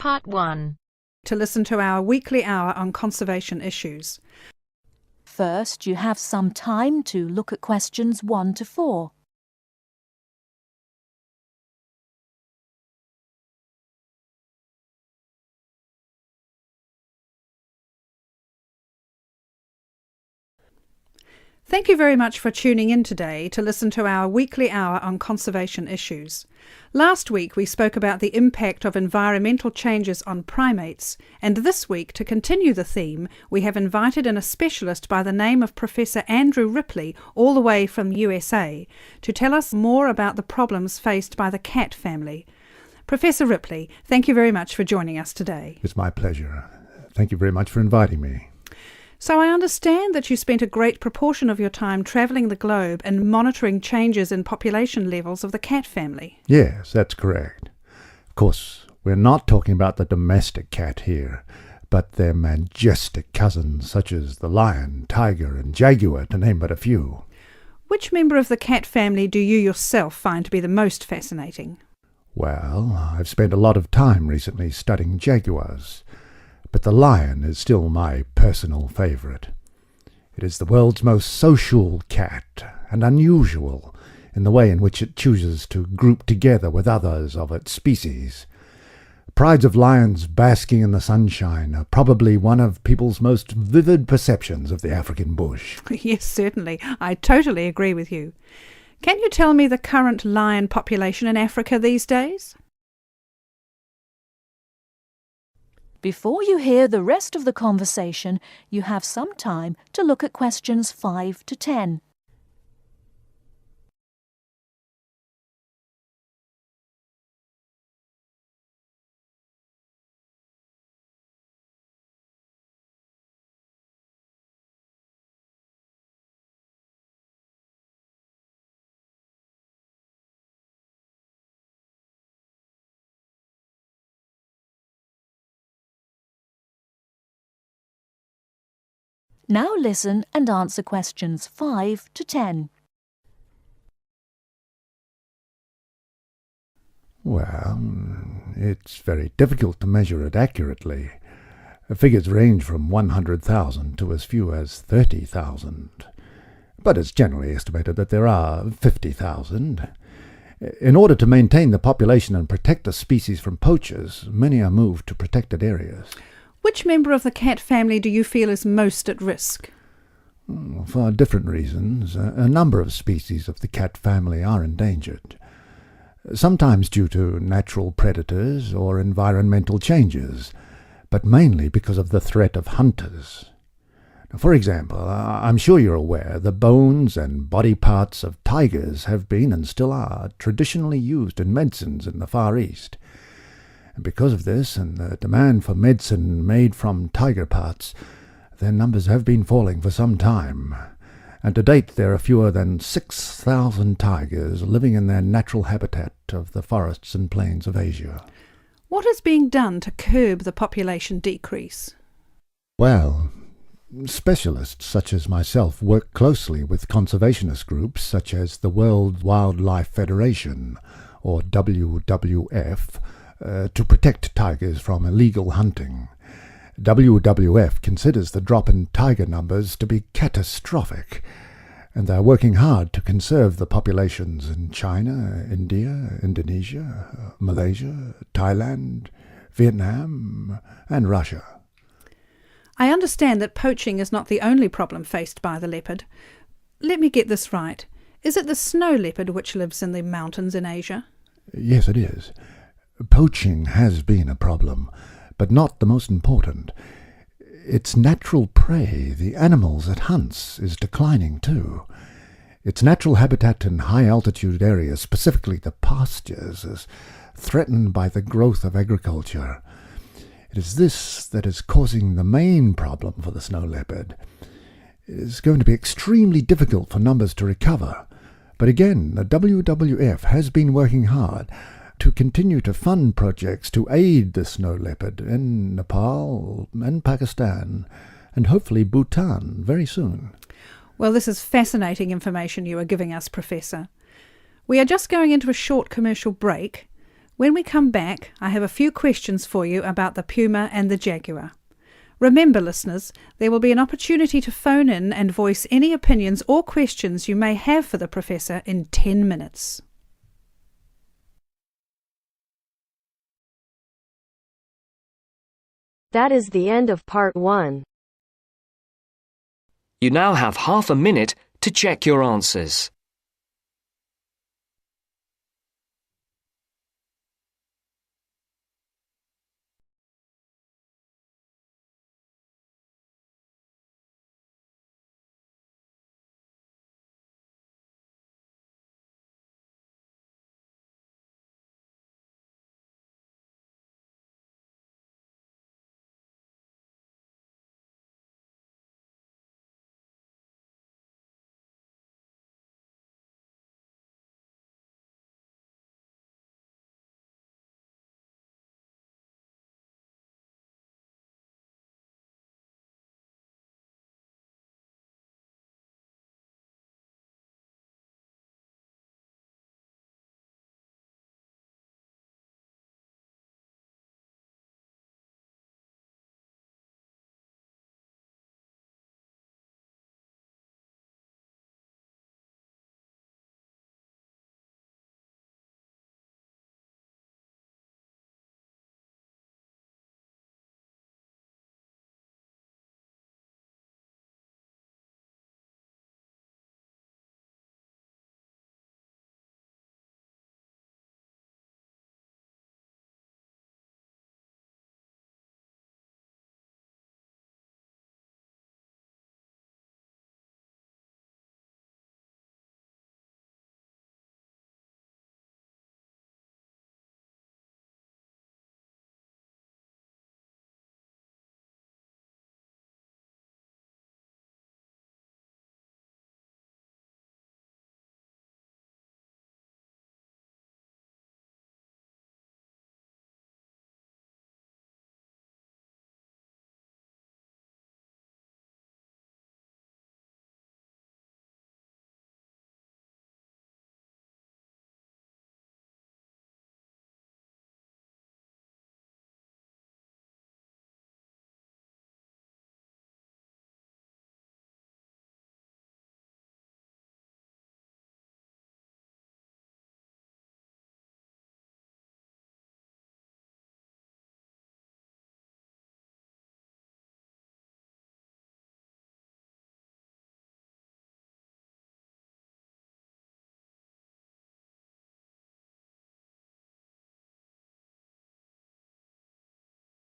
Part 1. To listen to our weekly hour on conservation issues. First, you have some time to look at questions 1 to 4. Thank you very much for tuning in today to listen to our weekly hour on conservation issues. Last week we spoke about the impact of environmental changes on primates, and this week, to continue the theme, we have invited in a specialist by the name of Professor Andrew Ripley, all the way from USA, to tell us more about the problems faced by the cat family. Professor Ripley, thank you very much for joining us today. It's my pleasure. Thank you very much for inviting me. So I understand that you spent a great proportion of your time travelling the globe and monitoring changes in population levels of the cat family. Yes, that's correct. Of course, we're not talking about the domestic cat here, but their majestic cousins such as the lion, tiger and jaguar, to name but a few. Which member of the cat family do you yourself find to be the most fascinating? Well, I've spent a lot of time recently studying jaguars, but the lion is still my personal favourite. It is the world's most social cat, and unusual in the way in which it chooses to group together with others of its species. Prides of lions basking in the sunshine are probably one of people's most vivid perceptions of the African bush. Yes, certainly. I totally agree with you. Can you tell me the current lion population in Africa these days? Before you hear the rest of the conversation, you have some time to look at questions 5 to 10. Now listen and answer questions 5 to 10. Well, it's very difficult to measure it accurately. Figures range from 100,000 to as few as 30,000. But it's generally estimated that there are 50,000. In order to maintain the population and protect the species from poachers, many are moved to protected areas. Which member of the cat family do you feel is most at risk? For different reasons, a number of species of the cat family are endangered, sometimes due to natural predators or environmental changes, but mainly because of the threat of hunters. For example, I'm sure you're aware the bones and body parts of tigers have been and still are traditionally used in medicines in the Far East. And because of this and the demand for medicine made from tiger parts, their numbers have been falling for some time, and to date there are fewer than 6,000 tigers living in their natural habitat of the forests and plains of Asia. What is being done to curb the population decrease? Well, specialists such as myself work closely with conservationist groups such as the World Wildlife Federation, or WWF, to protect tigers from illegal hunting. WWF considers the drop in tiger numbers to be catastrophic, and they are working hard to conserve the populations in China, India, Indonesia, Malaysia, Thailand, Vietnam, and Russia. I understand that poaching is not the only problem faced by the leopard. Let me get this right. Is it the snow leopard which lives in the mountains in Asia? Yes, it is. Poaching has been a problem, but not the most important. Its natural prey, the animals it hunts, is declining too. Its natural habitat in high-altitude areas, specifically the pastures, is threatened by the growth of agriculture. It is this that is causing the main problem for the snow leopard. It is going to be extremely difficult for numbers to recover, but again, the WWF has been working hard to continue to fund projects to aid the snow leopard in Nepal and Pakistan, and hopefully Bhutan very soon. Well, this is fascinating information you are giving us, Professor. We are just going into a short commercial break. When we come back, I have a few questions for you about the puma and the jaguar. Remember, listeners, there will be an opportunity to phone in and voice any opinions or questions you may have for the Professor in 10 minutes. That is the end of part 1. You now have half a minute to check your answers.